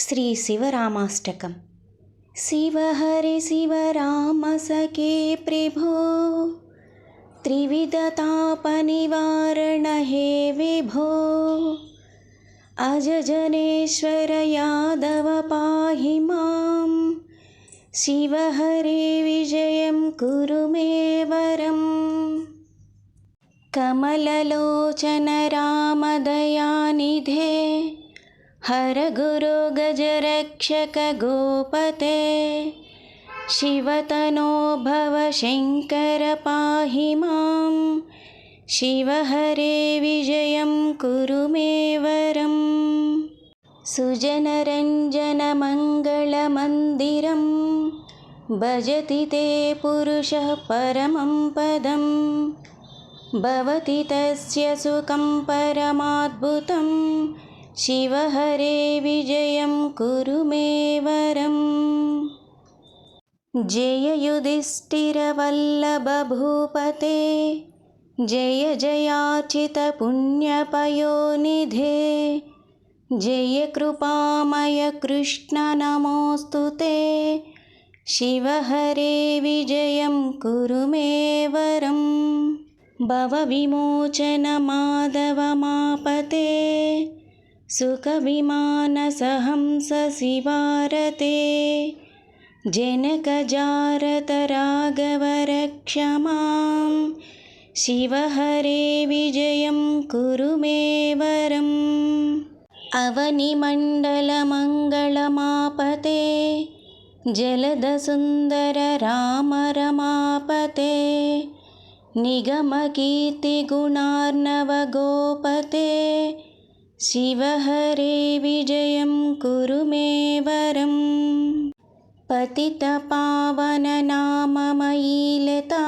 శ్రీ శివరామాష్టకం. శివ హరి శివ రామ సఖే ప్రభో త్రివిధ తాప నివారణ హే విభో అజజనేశ్వర యాదవ పాహి మాం శివ హరే విజయం కురు మే వరం. కమలలోచన రామ దయానిధే హర గురు గజరక్షక గోపతే శివతనో భవ శంకర పాహి మాం శివ హరే విజయం కురు మే వరం. సుజనరంజన మంగళ మందిరం భజతి తే పురుషః పరమం పదం భవతి తస్య సుఖం పరమాద్భుతం శివ హరే విజయం కురు మే వరం. జయ యుధిష్ఠిర వల్లభ భూపతే జయ జయార్చిత పుణ్యపయోనిధే జయ కృపామయ కృష్ణ నమోస్తుతే శివ హరే విజయం కురు మే వరం. భవ విమోచన మాధవ మాపతే సుఖ విమాన సహంస శివారతే జనక జారత రాఘవ రక్ష మాం శివ హరే విజయం కురు మే వరం. అవని మండల మంగళ మాపతే జలద సుందర రామ రమాపతే నిగమ కీర్తి గుణార్ణవ గోపతే శివ హరే విజయం కురు మే వరం. పతిత పావన నామమయీ లతా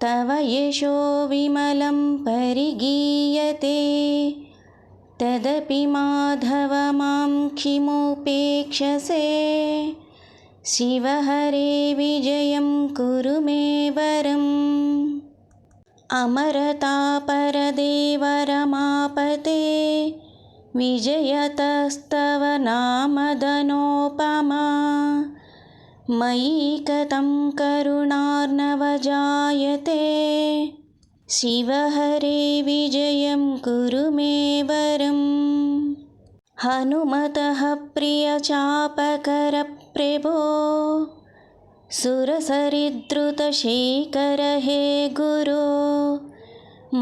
తవ యశో విమలం పరిగీయతే తదపి మాధవ మాం కిముపేక్షసే శివ హరే విజయం కురు మే వరం. అమరతాపరదేవ రమాపతే విజయతస్తవ నామధనోపమా మయీ కథం కరుణార్ణవ జాయతే శివ హరే విజయం కురు మే వరం. హనుమతః ప్రియ చాపకర ప్రభో సురసరిద్రుత శేఖర హే గురో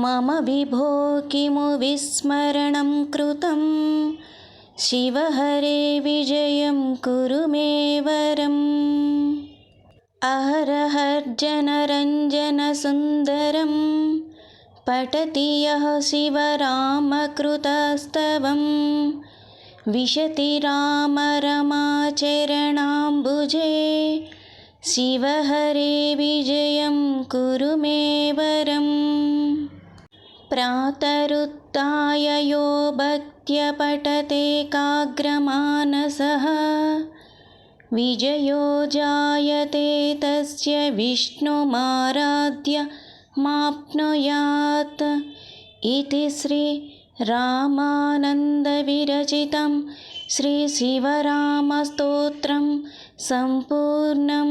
మమ విభో కిము విస్మరణం కృతం శివ హరే విజయం కురు మే వరం. అహరహర్జనరంజన సుందరం పఠతి యః శివ రామకృతస్తవం విశతి రామ రమా చరణాంబుజే శివ హరే విజయం కురు మే వరం. ప్రాతరుత్థాయ యో భక్త్యా పఠతే కాగ్రమానసః విజయో జాయతే తస్య విష్ణుమారాధ్య మాప్నుయాత్. ఇతి శ్రీ రామానంద విరచితం శ్రీ శివరామ స్తోత్రం సంపూర్ణం.